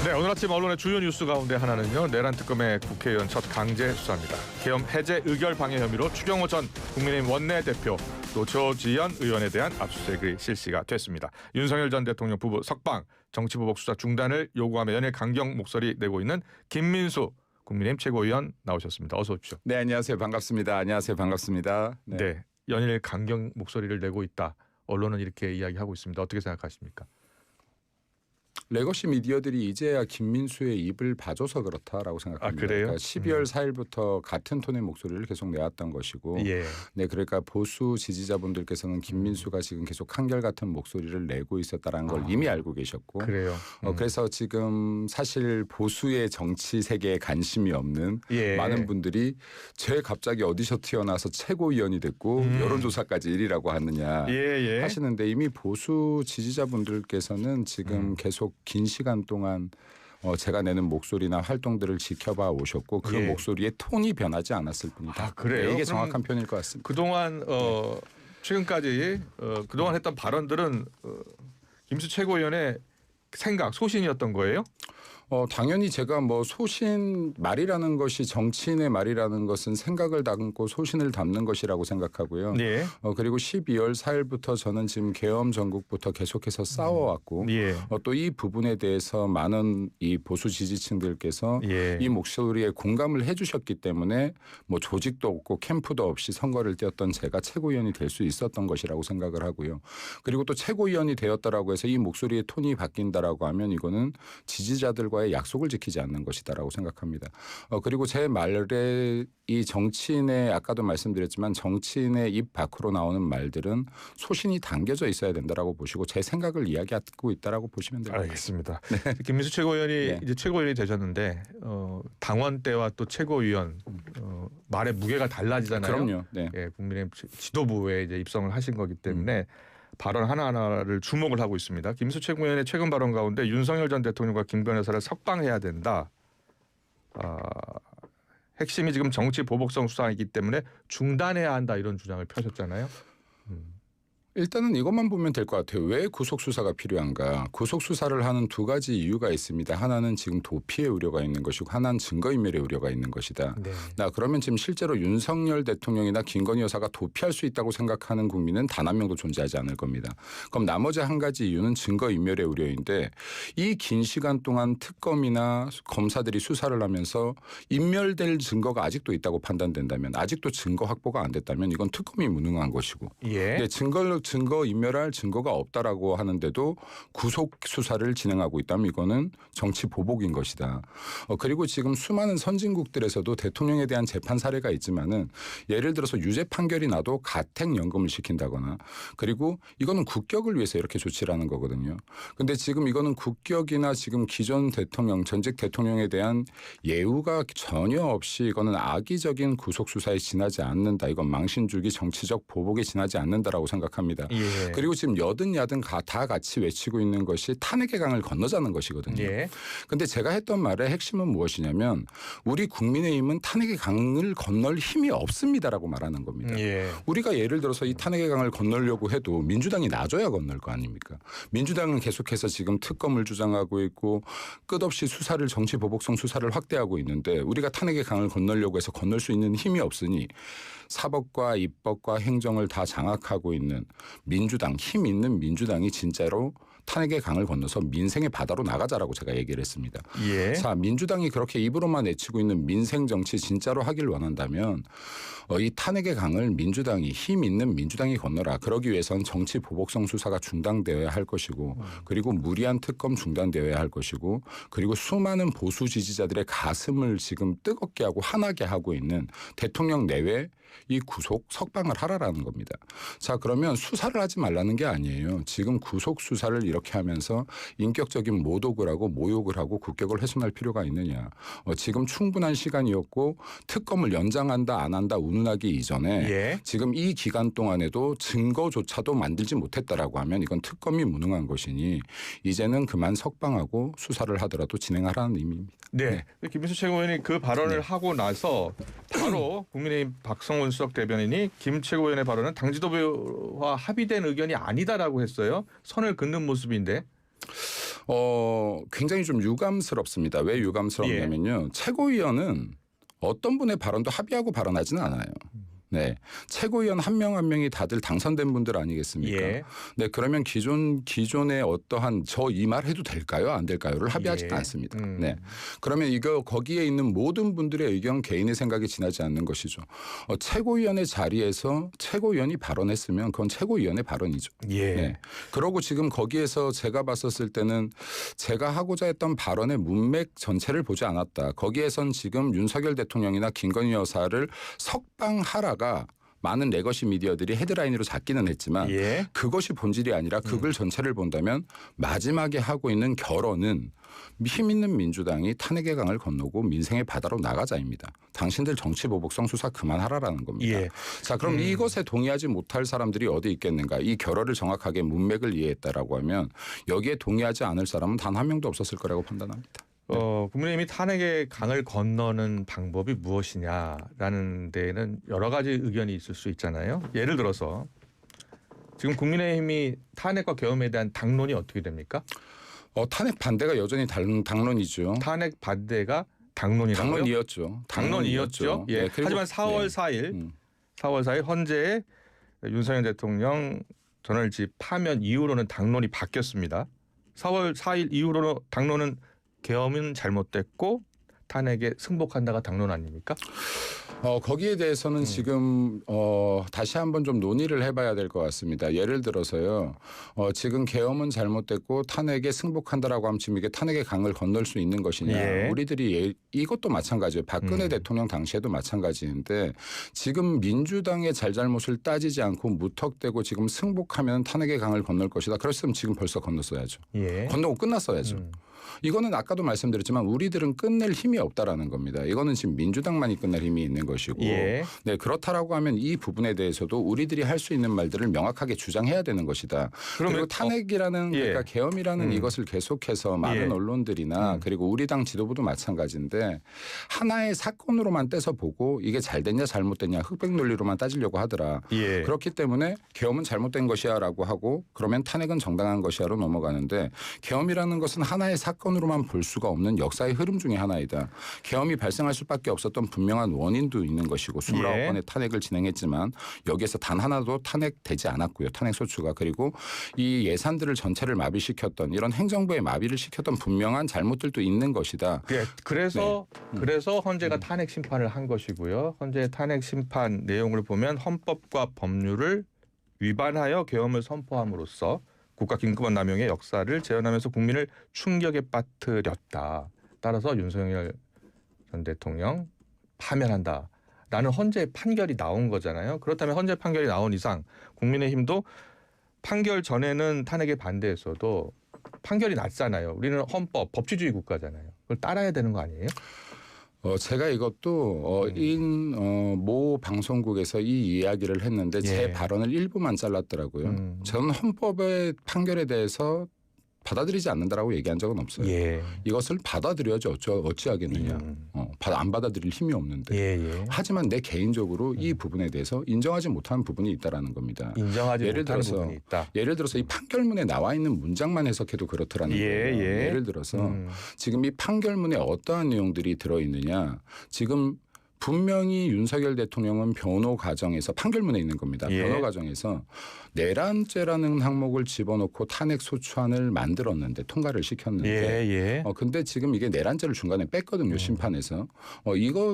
네, 오늘 아침 언론의 주요 뉴스 가운데 하나는요. 내란 특검의 국회의원 첫 강제 수사입니다. 계엄 해제 의결 방해 혐의로 추경호 전 국민의힘 원내대표 또 조지현 의원에 대한 압수수색이 실시가 됐습니다. 윤석열 전 대통령 부부 석방, 정치보복 수사 중단을 요구하며 연일 강경 목소리 내고 있는 김민수 국민의힘 최고위원 나오셨습니다. 어서 오십시오. 네, 안녕하세요. 반갑습니다. 안녕하세요. 반갑습니다. 네, 연일 강경 목소리를 내고 있다. 언론은 이렇게 이야기하고 있습니다. 어떻게 생각하십니까? 레거시 미디어들이 이제야 김민수의 입을 봐줘서 그렇다라고 생각합니다. 아, 그래요? 그러니까 12월 4일부터 같은 톤의 목소리를 계속 내왔던 것이고, 예. 네, 그러니까 보수 지지자분들께서는 김민수가 지금 계속 한결같은 목소리를 내고 있었다라는 걸 이미 알고 계셨고, 그래요. 그래서 지금 사실 보수의 정치 세계에 관심이 없는 예. 많은 분들이 쟤 갑자기 어디서 튀어나와서 최고위원이 됐고 여론조사까지 1위라고 하느냐 예. 하시는데 이미 보수 지지자분들께서는 지금 계속 긴 시간 동안 제가 내는 목소리나 활동들을 지켜봐 오셨고 그 예. 목소리의 톤이 변하지 않았을 뿐이다. 아, 그래요? 네, 이게 그럼 정확한 표현일 것 같습니다. 그동안 최근까지 그동안 했던 발언들은 김수 최고위원의 생각, 소신이었던 거예요? 당연히 제가 뭐 소신 말이라는 것이 정치인의 말이라는 것은 생각을 담고 소신을 담는 것이라고 생각하고요. 네. 그리고 12월 4일부터 저는 지금 계엄 전국부터 계속해서 싸워왔고 예. 또 이 부분에 대해서 많은 이 보수 지지층들께서 예. 이 목소리에 공감을 해주셨기 때문에 뭐 조직도 없고 캠프도 없이 선거를 뛰었던 제가 최고위원이 될 수 있었던 것이라고 생각을 하고요. 그리고 또 최고위원이 되었다라고 해서 이 목소리의 톤이 바뀐다라고 하면 이거는 지지자들과의 약속을 지키지 않는 것이다라고 생각합니다. 그리고 제 말에 이 정치인의 아까도 말씀드렸지만 정치인의 입 밖으로 나오는 말들은 소신이 담겨져 있어야 된다라고 보시고 제 생각을 이야기하고 있다라고 보시면 됩니다. 알겠습니다. 네. 김민수 최고위원이 네. 이제 최고위원이 되셨는데 당원 때와 또 최고위원 말의 무게가 달라지잖아요. 그럼요. 네. 예, 국민의힘 지도부에 이제 입성을 하신 거기 때문에 발언 하나하나를 주목을 하고 있습니다. 김민수 최고위원의 최근 발언 가운데 윤석열 전 대통령과 김건희 여사를 석방해야 된다. 핵심이 지금 정치 보복성 수사이기 때문에 중단해야 한다 이런 주장을 펴셨잖아요. 일단은 이것만 보면 될 것 같아요. 왜 구속수사가 필요한가. 구속수사를 하는 두 가지 이유가 있습니다. 하나는 지금 도피의 우려가 있는 것이고 하나는 증거인멸의 우려가 있는 것이다. 네. 그러면 지금 실제로 윤석열 대통령이나 김건희 여사가 도피할 수 있다고 생각하는 국민은 단 한 명도 존재하지 않을 겁니다. 그럼 나머지 한 가지 이유는 증거인멸의 우려인데 이 긴 시간 동안 특검이나 검사들이 수사를 하면서 인멸될 증거가 아직도 있다고 판단된다면 아직도 증거 확보가 안 됐다면 이건 특검이 무능한 것이고 예. 증거 인멸할 증거가 없다라고 하는데도 구속 수사를 진행하고 있다면 이거는 정치 보복인 것이다. 그리고 지금 수많은 선진국들에서도 대통령에 대한 재판 사례가 있지만은 예를 들어서 유죄 판결이 나도 가택 연금을 시킨다거나 그리고 이거는 국격을 위해서 이렇게 조치를 하는 거거든요. 근데 지금 이거는 국격이나 지금 기존 대통령 전직 대통령에 대한 예우가 전혀 없이 이거는 악의적인 구속 수사에 지나지 않는다. 이건 망신주기 정치적 보복에 지나지 않는다라고 생각합니다. 예. 그리고 지금 여든 야든 다 같이 외치고 있는 것이 탄핵의 강을 건너자는 것이거든요. 예. 근데 제가 했던 말의 핵심은 무엇이냐면 우리 국민의힘은 탄핵의 강을 건널 힘이 없습니다라고 말하는 겁니다. 예. 우리가 예를 들어서 이 탄핵의 강을 건너려고 해도 민주당이 놔줘야 건널 거 아닙니까? 민주당은 계속해서 지금 특검을 주장하고 있고 끝없이 수사를 정치 보복성 수사를 확대하고 있는데 우리가 탄핵의 강을 건너려고 해서 건널 수 있는 힘이 없으니 사법과 입법과 행정을 다 장악하고 있는 민주당, 힘 있는 민주당이 진짜로 탄핵의 강을 건너서 민생의 바다로 나가자라고 제가 얘기를 했습니다. 예. 자, 민주당이 그렇게 입으로만 외치고 있는 민생 정치 진짜로 하길 원한다면 이 탄핵의 강을 민주당이 힘 있는 민주당이 건너라. 그러기 위해선 정치 보복성 수사가 중단되어야 할 것이고 그리고 무리한 특검 중단되어야 할 것이고 그리고 수많은 보수 지지자들의 가슴을 지금 뜨겁게 하고 화나게 하고 있는 대통령 내외 이 구속 석방을 하라라는 겁니다. 자, 그러면 수사를 하지 말라는 게 아니에요. 지금 구속 수사를 이렇게 하면서 인격적인 모독을 하고 모욕을 하고 국격을 훼손할 필요가 있느냐. 지금 충분한 시간이었고 특검을 연장한다 안 한다 운운하기 이전에 예. 지금 이 기간 동안에도 증거조차도 만들지 못했다라고 하면 이건 특검이 무능한 것이니 이제는 그만 석방하고 수사를 하더라도 진행하라는 의미입니다. 네. 김민수 최고위원이 그 발언을 하고 나서 바로 국민의힘 박성훈 수석 대변인이 김 최고위원의 발언은 당 지도부와 합의된 의견이 아니다라고 했어요. 선을 긋는 모습인데. 굉장히 좀 유감스럽습니다. 왜 유감스럽냐면요. 최고위원은 어떤 분의 발언도 합의하고 발언하지는 않아요. 네, 최고위원 한 명 한 명이 다들 당선된 분들 아니겠습니까? 예. 네, 그러면 기존의 어떠한 저 이 말 해도 될까요, 안 될까요를 합의하지 예. 않습니다. 네, 그러면 이거 거기에 있는 모든 분들의 의견, 개인의 생각이 지나지 않는 것이죠. 최고위원의 자리에서 최고위원이 발언했으면 그건 최고위원의 발언이죠. 예. 네, 그러고 지금 거기에서 제가 봤었을 때는 제가 하고자 했던 발언의 문맥 전체를 보지 않았다. 거기에선 지금 윤석열 대통령이나 김건희 여사를 석방하라가 많은 레거시 미디어들이 헤드라인으로 잡기는 했지만 예. 그것이 본질이 아니라 그걸 전체를 본다면 마지막에 하고 있는 결언은 힘 있는 민주당이 탄핵의 강을 건너고 민생의 바다로 나가자입니다. 당신들 정치보복성 수사 그만하라라는 겁니다. 예. 자, 그럼 이것에 동의하지 못할 사람들이 어디 있겠는가. 이 결어를 정확하게 문맥을 이해했다라고 하면 여기에 동의하지 않을 사람은 단 한 명도 없었을 거라고 판단합니다. 국민의힘이 탄핵의 강을 건너는 방법이 무엇이냐라는 데에는 여러 가지 의견이 있을 수 있잖아요. 예를 들어서 지금 국민의힘이 탄핵과 계엄에 대한 당론이 어떻게 됩니까? 탄핵 반대가 여전히 당론이죠. 탄핵 반대가 당론이라고요? 당론이었죠. 당론이었죠. 예. 네, 그리고 하지만 4월 4일, 4월 4일 헌재에 윤석열 대통령 전월집 파면 이후로는 당론이 바뀌었습니다. 4월 4일 이후로는 당론은 계엄은 잘못됐고 탄핵에 승복한다가 당론 아닙니까? 거기에 대해서는 지금 다시 한번 좀 논의를 해봐야 될 것 같습니다. 예를 들어서요. 지금 계엄은 잘못됐고 탄핵에 승복한다라고 하면 지금 이게 탄핵의 강을 건널 수 있는 것이냐. 예. 우리들이 이것도 마찬가지예요. 박근혜 대통령 당시에도 마찬가지인데 지금 민주당의 잘잘못을 따지지 않고 무턱대고 지금 승복하면 탄핵의 강을 건널 것이다. 그랬으면 지금 벌써 건넜어야죠. 예. 건너고 끝났어야죠. 이거는 아까도 말씀드렸지만 우리들은 끝낼 힘이 없다라는 겁니다. 이거는 지금 민주당만이 끝낼 힘이 있는 것이고 예. 네, 그렇다라고 하면 이 부분에 대해서도 우리들이 할 수 있는 말들을 명확하게 주장해야 되는 것이다. 그리고 탄핵이라는 그러니까 계엄이라는 이것을 계속해서 많은 언론들이나 그리고 우리 당 지도부도 마찬가지인데 하나의 사건으로만 떼서 보고 이게 잘 됐냐 잘못됐냐 흑백 논리로만 따지려고 하더라. 예. 그렇기 때문에 계엄은 잘못된 것이야라고 하고 그러면 탄핵은 정당한 것이야로 넘어가는데 계엄이라는 것은 하나의 사건으로만 볼 수가 없는 역사의 흐름 중에 하나이다. 계엄이 발생할 수밖에 없었던 분명한 원인도 있는 것이고 29번의 탄핵을 진행했지만 여기에서 단 하나도 탄핵되지 않았고요. 탄핵 소추가. 그리고 이 예산들을 전체를 마비시켰던 이런 행정부의 마비를 시켰던 분명한 잘못들도 있는 것이다. 그래서 헌재가 탄핵 심판을 한 것이고요. 헌재 탄핵 심판 내용을 보면 헌법과 법률을 위반하여 계엄을 선포함으로써 국가긴급원 남용의 역사를 재현하면서 국민을 충격에 빠뜨렸다. 따라서 윤석열 전 대통령 파면한다. 라는 헌재 판결이 나온 거잖아요. 그렇다면 헌재 판결이 나온 이상 국민의힘도 판결 전에는 탄핵에 반대했어도 판결이 났잖아요. 우리는 헌법, 법치주의 국가잖아요. 그걸 따라야 되는 거 아니에요? 제가 이것도 모 방송국에서 이 이야기를 했는데 제 발언을 일부만 잘랐더라고요. 저는 헌법의 판결에 대해서 받아들이지 않는다라고 얘기한 적은 없어요. 이것을 받아들여야지 어찌하겠느냐. 안 받아들일 힘이 없는데. 하지만 내 개인적으로 이 부분에 대해서 인정하지 못하는 부분이 있다라는 겁니다. 인정하지 못하는 부분이 있다. 예를 들어서 이 판결문에 나와 있는 문장만 해석해도 그렇더라는 거예요. 예를 들어서 지금 이 판결문에 어떠한 내용들이 들어있느냐. 지금 분명히 윤석열 대통령은 변호 과정에서 판결문에 있는 겁니다. 변호 과정에서 내란죄라는 항목을 집어넣고 탄핵 소추안을 만들었는데 통과를 시켰는데 근데 지금 이게 내란죄를 중간에 뺐거든요. 심판에서.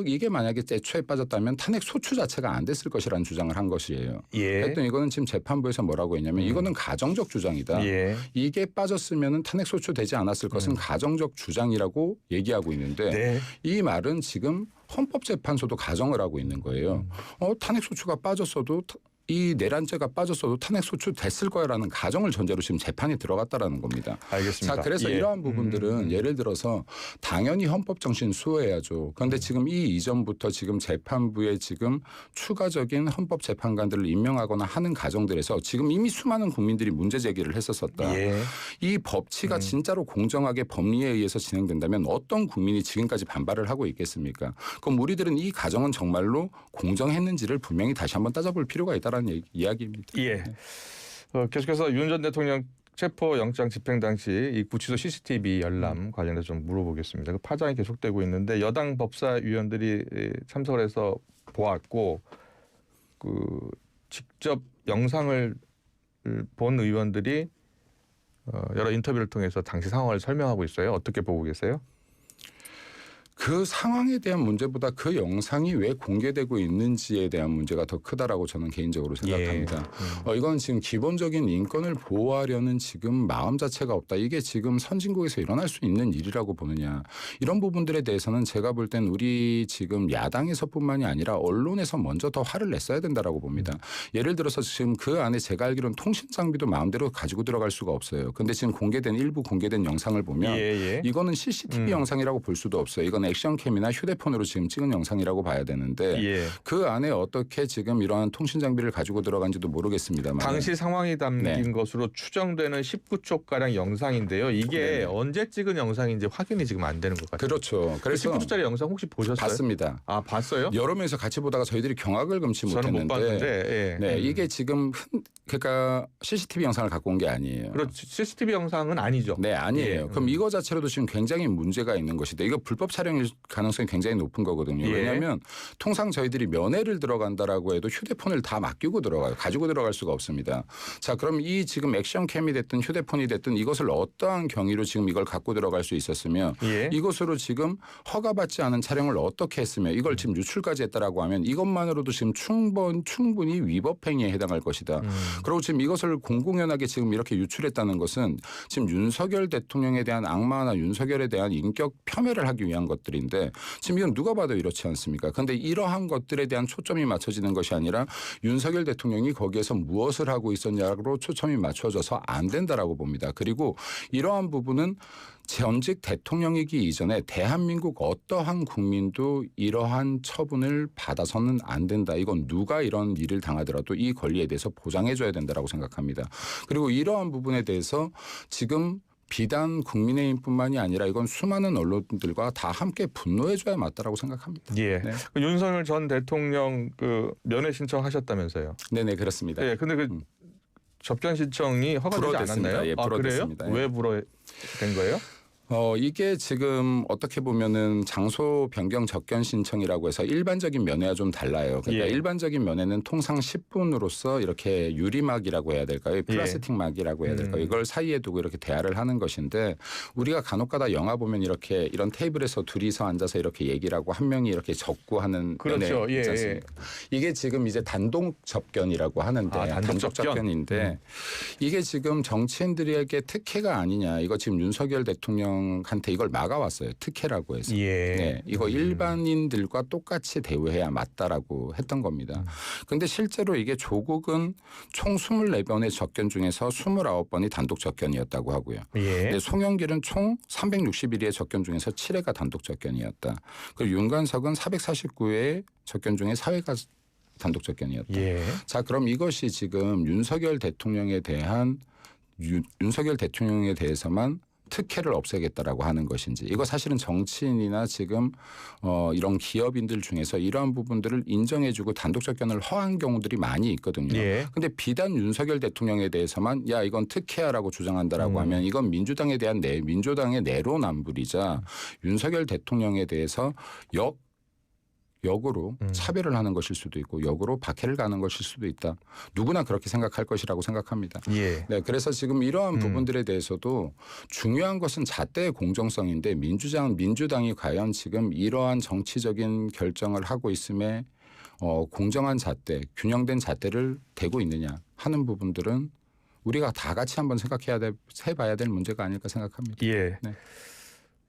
이게 만약에 애초에 빠졌다면 탄핵 소추 자체가 안 됐을 것이라는 주장을 한 것이에요. 그랬더니 이거는 지금 재판부에서 뭐라고 했냐면 이거는 가정적 주장이다. 이게 빠졌으면 탄핵 소추 되지 않았을 것은 가정적 주장이라고 얘기하고 있는데 이 말은 지금 헌법재판소도 가정을 하고 있는 거예요. 탄핵 소추가 빠졌어도 이 내란죄가 빠졌어도 탄핵 소추 됐을 거야라는 가정을 전제로 지금 재판에 들어갔다라는 겁니다. 알겠습니다. 자, 그래서 이러한 부분들은 예를 들어서 당연히 헌법 정신 수호해야죠. 그런데 지금 이 이전부터 지금 재판부에 지금 추가적인 헌법 재판관들을 임명하거나 하는 과정들에서 지금 이미 수많은 국민들이 문제 제기를 했었었다. 이 법치가 진짜로 공정하게 법리에 의해서 진행된다면 어떤 국민이 지금까지 반발을 하고 있겠습니까? 그럼 우리들은 이 과정은 정말로 공정했는지를 분명히 다시 한번 따져볼 필요가 있다라는 이야기입니다. 계속해서 윤 전 대통령 체포 영장 집행 당시 이 구치소 CCTV 열람 관련해서 좀 물어보겠습니다. 그 파장이 계속되고 있는데 여당 법사위원들이 참석을 해서 보았고 그 직접 영상을 본 의원들이 여러 인터뷰를 통해서 당시 상황을 설명하고 있어요. 어떻게 보고 계세요? 그 상황에 대한 문제보다 그 영상이 왜 공개되고 있는지에 대한 문제가 더 크다라고 저는 개인적으로 생각합니다. 이건 지금 기본적인 인권을 보호하려는 지금 마음 자체가 없다. 이게 지금 선진국에서 일어날 수 있는 일이라고 보느냐. 이런 부분들에 대해서는 제가 볼 땐 우리 지금 야당에서뿐만이 아니라 언론에서 먼저 더 화를 냈어야 된다라고 봅니다. 예를 들어서 지금 그 안에 제가 알기로는 통신 장비도 마음대로 가지고 들어갈 수가 없어요. 근데 지금 일부 공개된 영상을 보면 이거는 CCTV 영상이라고 볼 수도 없어요. 이건 액션캠이나 휴대폰으로 지금 찍은 영상이라고 봐야 되는데 그 안에 어떻게 지금 이러한 통신 장비를 가지고 들어간지도 모르겠습니다만 당시 상황이 담긴 것으로 추정되는 19초가량 영상인데요. 이게 언제 찍은 영상인지 확인이 지금 안 되는 것 같아요. 그렇죠. 그래서 19초짜리 영상 혹시 보셨어요? 봤습니다. 아, 봤어요? 여러 명에서 같이 보다가 저희들이 경악을 금치 저는 못했는데 못 봤는데 네, 이게 지금 그러니까 CCTV 영상을 갖고 온 게 아니에요. 그렇죠. CCTV 영상은 아니죠. 네, 아니에요. 그럼 이거 자체로도 지금 굉장히 문제가 있는 것이다. 이거 불법 촬영일 가능성이 굉장히 높은 거거든요. 왜냐하면 통상 저희들이 면회를 들어간다라고 해도 휴대폰을 다 맡기고 들어가요. 가지고 들어갈 수가 없습니다. 자, 그럼 이 지금 액션캠이 됐든 휴대폰이 됐든 이것을 어떠한 경위로 지금 이걸 갖고 들어갈 수 있었으며 이것으로 지금 허가받지 않은 촬영을 어떻게 했으며 이걸 지금 유출까지 했다라고 하면 이것만으로도 지금 충분히 위법 행위에 해당할 것이다. 그리고 지금 이것을 공공연하게 지금 이렇게 유출했다는 것은 지금 윤석열 대통령에 대한 악마나 윤석열에 대한 인격 폄훼를 하기 위한 것들인데 지금 이건 누가 봐도 이렇지 않습니까? 그런데 이러한 것들에 대한 초점이 맞춰지는 것이 아니라 윤석열 대통령이 거기에서 무엇을 하고 있었냐로 초점이 맞춰져서 안 된다라고 봅니다. 그리고 이러한 부분은 전직 대통령이기 이전에 대한민국 어떠한 국민도 이러한 처분을 받아서는 안 된다. 이건 누가 이런 일을 당하더라도 이 권리에 대해서 보장해 줘야 된다라고 생각합니다. 그리고 이러한 부분에 대해서 지금 비단 국민의힘뿐만이 아니라 이건 수많은 언론들과 다 함께 분노해줘야 맞다라고 생각합니다. 예. 네. 윤석열 전 대통령 그 면회 신청하셨다면서요? 네네 그렇습니다. 예. 근데 그 접견 신청이 허가되지 않았나요? 예, 불어댔습니다. 그래요? 왜 불어된 거예요? 이게 지금 어떻게 보면은 장소 변경 접견 신청이라고 해서 일반적인 면회와 좀 달라요. 그러니까 일반적인 면회는 통상 10분으로서 이렇게 유리막이라고 해야 될까요? 플라스틱 막이라고 해야 될까요? 이걸 사이에 두고 이렇게 대화를 하는 것인데 우리가 간혹가다 영화 보면 이렇게 이런 테이블에서 둘이서 앉아서 이렇게 얘기를 하고 한 명이 이렇게 적고 하는 그렇죠. 면회 있지 않습니까? 이게 지금 이제 단독 접견이라고 하는데 단독 접견인데 이게 지금 정치인들에게 특혜가 아니냐. 이거 지금 윤석열 대통령 한테 이걸 막아왔어요. 특혜라고 해서. 네, 이거 일반인들과 똑같이 대우해야 맞다라고 했던 겁니다. 그런데 실제로 이게 조국은 총 24번의 접견 중에서 29번이 단독 접견이었다고 하고요. 네, 송영길은 총 361회의 접견 중에서 7회가 단독 접견이었다. 그리고 윤관석은 449회의 접견 중에 4회가 단독 접견이었다. 자, 그럼 이것이 지금 윤석열 대통령에 대해서만 특혜를 없애겠다라고 하는 것인지 이거 사실은 정치인이나 지금 이런 기업인들 중에서 이러한 부분들을 인정해주고 단독 접견을 허한 경우들이 많이 있거든요. 그런데 비단 윤석열 대통령에 대해서만 야 이건 특혜야라고 주장한다라고 하면 이건 민주당에 대한 민주당의 내로남불이자 윤석열 대통령에 대해서 역으로 차별을 하는 것일 수도 있고 역으로 박해를 가는 것일 수도 있다. 누구나 그렇게 생각할 것이라고 생각합니다. 네, 그래서 지금 이러한 부분들에 대해서도 중요한 것은 잣대의 공정성인데 민주당이 과연 지금 이러한 정치적인 결정을 하고 있음에 공정한 잣대, 균형된 잣대를 대고 있느냐 하는 부분들은 우리가 다 같이 한번 해봐야 될 문제가 아닐까 생각합니다. 네.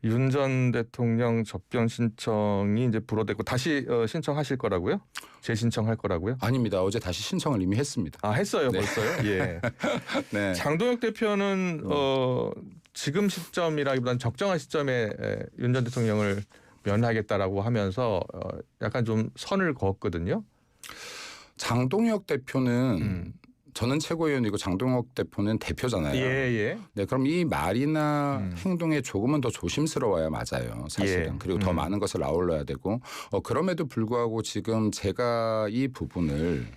윤 전 대통령 접견 신청이 이제 불어됐고 다시 신청하실 거라고요? 재신청할 거라고요? 아닙니다. 어제 다시 신청을 이미 했습니다. 아, 했어요. 벌써요? 네. 장동혁 대표는 지금 시점이라기보다는 적정한 시점에 윤 전 대통령을 면하겠다라고 하면서 약간 좀 선을 그었거든요. 장동혁 대표는 저는 최고위원이고 장동혁 대표는 대표잖아요. 네, 그럼 이 말이나 행동에 조금은 더 조심스러워야 맞아요. 사실은. 그리고 더 많은 것을 아울러야 되고 그럼에도 불구하고 지금 제가 이 부분을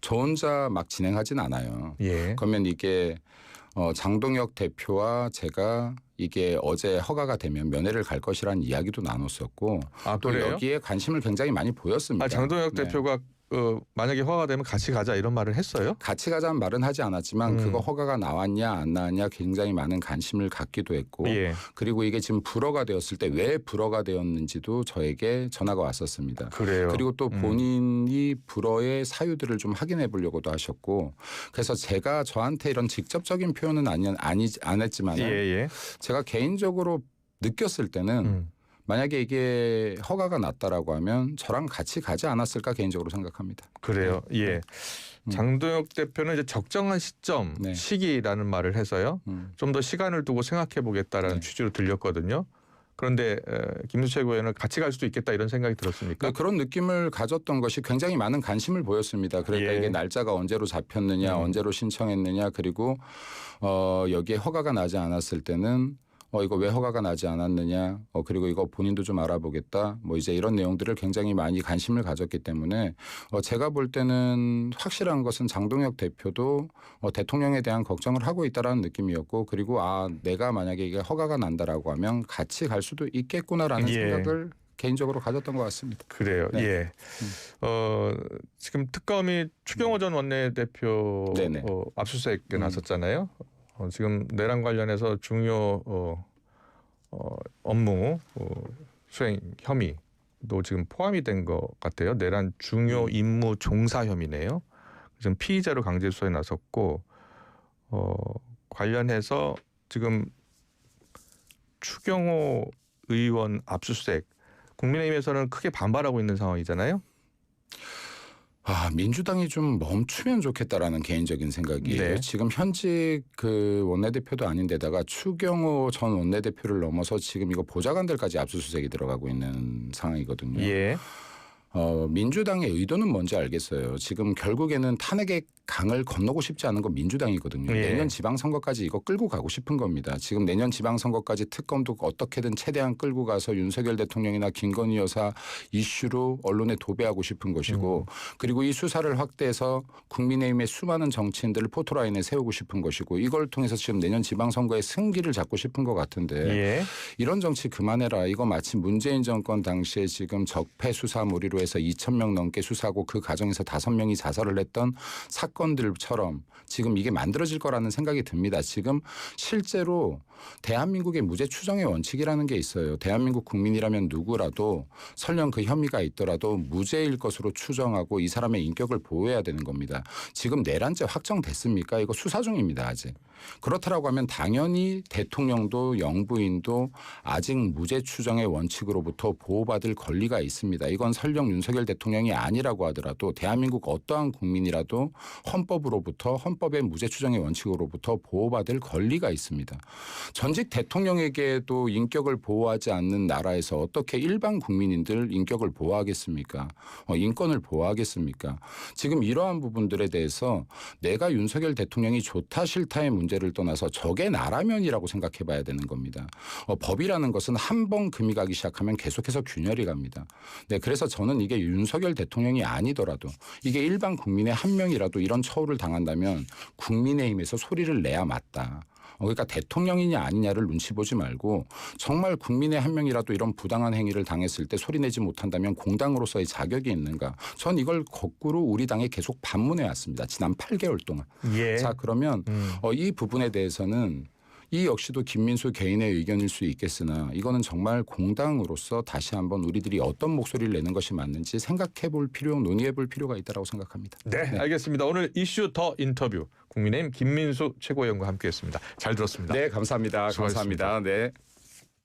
저 혼자 막 진행하진 않아요. 그러면 이게 장동혁 대표와 제가 이게 어제 허가가 되면 면회를 갈 것이라는 이야기도 나눴었고 또 그래요? 여기에 관심을 굉장히 많이 보였습니다. 장동혁 네. 대표가 만약에 허가가 되면 같이 가자 이런 말을 했어요? 같이 가자는 말은 하지 않았지만 그거 허가가 나왔냐 안 나왔냐 굉장히 많은 관심을 갖기도 했고 예. 그리고 이게 지금 불허가 되었을 때 왜 불허가 되었는지도 저에게 전화가 왔었습니다. 그래요. 그리고 또 본인이 불허의 사유들을 좀 확인해 보려고도 하셨고 그래서 제가 저한테 이런 직접적인 표현은 안 했지만 예. 제가 개인적으로 느꼈을 때는 만약에 이게 허가가 났다라고 하면 저랑 같이 가지 않았을까 개인적으로 생각합니다. 그래요. 네. 예. 장동혁 대표는 이제 적정한 시점, 네. 시기라는 말을 해서요. 좀 더 시간을 두고 생각해 보겠다라는 네. 취지로 들렸거든요. 그런데 김민수 최고위원은 같이 갈 수도 있겠다 이런 생각이 들었습니까? 네, 그런 느낌을 가졌던 것이 굉장히 많은 관심을 보였습니다. 그러니까 예. 이게 날짜가 언제로 잡혔느냐, 언제로 신청했느냐, 그리고 여기에 허가가 나지 않았을 때는 이거 왜 허가가 나지 않았느냐, 그리고 이거 본인도 좀 알아보겠다, 뭐 이제 이런 내용들을 굉장히 많이 관심을 가졌기 때문에 제가 볼 때는 확실한 것은 장동혁 대표도 대통령에 대한 걱정을 하고 있다라는 느낌이었고, 그리고 내가 만약에 이게 허가가 난다라고 하면 같이 갈 수도 있겠구나라는 예. 생각을 개인적으로 가졌던 것 같습니다. 그래요. 네. 예. 지금 특검이 추경호 전 원내대표 네네. 압수수색에 나섰잖아요. 지금 내란 관련해서 중요 업무 수행 혐의도 지금 포함이 된 것 같아요. 내란 중요 임무 종사 혐의네요. 지금 피의자로 강제 수사에 나섰고 관련해서 지금 추경호 의원 압수수색 국민의힘에서는 크게 반발하고 있는 상황이잖아요. 민주당이 좀 멈추면 좋겠다라는 개인적인 생각이에요. 네. 지금 현직 그 원내대표도 아닌데다가 추경호 전 원내대표를 넘어서 지금 이거 보좌관들까지 압수수색이 들어가고 있는 상황이거든요. 예. 민주당의 의도는 뭔지 알겠어요. 지금 결국에는 탄핵의 강을 건너고 싶지 않은 건 민주당이거든요. 예. 내년 지방선거까지 이거 끌고 가고 싶은 겁니다. 지금 내년 지방선거까지 특검도 어떻게든 최대한 끌고 가서 윤석열 대통령이나 김건희 여사 이슈로 언론에 도배하고 싶은 것이고 그리고 이 수사를 확대해서 국민의힘의 수많은 정치인들을 포토라인에 세우고 싶은 것이고 이걸 통해서 지금 내년 지방선거의 승기를 잡고 싶은 것 같은데 예. 이런 정치 그만해라. 이거 마치 문재인 정권 당시에 지금 적폐 수사몰이로 해서 2,000명 넘게 수사하고 그 과정에서 5명이 자살을 했던 사건들처럼 지금 이게 만들어질 거라는 생각이 듭니다. 지금 실제로 대한민국의 무죄 추정의 원칙이라는 게 있어요. 대한민국 국민이라면 누구라도 설령 그 혐의가 있더라도 무죄일 것으로 추정하고 이 사람의 인격을 보호해야 되는 겁니다. 지금 내란죄 확정됐습니까? 이거 수사 중입니다. 아직. 그렇다라고 하면 당연히 대통령도 영부인도 아직 무죄 추정의 원칙으로부터 보호받을 권리가 있습니다. 이건 설령 윤석열 대통령이 아니라고 하더라도 대한민국 어떠한 국민이라도 헌법의 무죄 추정의 원칙으로부터 보호받을 권리가 있습니다. 전직 대통령에게도 인격을 보호하지 않는 나라에서 어떻게 일반 국민인들 인격을 보호하겠습니까? 인권을 보호하겠습니까? 지금 이러한 부분들에 대해서 내가 윤석열 대통령이 좋다 싫다의 문제를 떠나서 저게 나라면이라고 생각해 봐야 되는 겁니다. 법이라는 것은 한 번 금이 가기 시작하면 계속해서 균열이 갑니다. 네, 그래서 저는 이게 윤석열 대통령이 아니더라도 이게 일반 국민의 한 명이라도 이런 처우를 당한다면 국민의힘에서 소리를 내야 맞다. 그러니까 대통령이냐 아니냐를 눈치 보지 말고 정말 국민의 한 명이라도 이런 부당한 행위를 당했을 때 소리내지 못한다면 공당으로서의 자격이 있는가. 전 이걸 거꾸로 우리 당에 계속 반문해 왔습니다. 지난 8개월 동안. 예. 자, 그러면 이 부분에 대해서는 이 역시도 김민수 개인의 의견일 수 있겠으나 이거는 정말 공당으로서 다시 한번 우리들이 어떤 목소리를 내는 것이 맞는지 생각해 볼 필요, 논의해 볼 필요가 있다고 생각합니다. 네, 알겠습니다. 오늘 이슈 더 인터뷰 국민의힘 김민수 최고위원과 함께했습니다. 잘 들었습니다. 네, 감사합니다. 수고하셨습니다. 감사합니다. 네.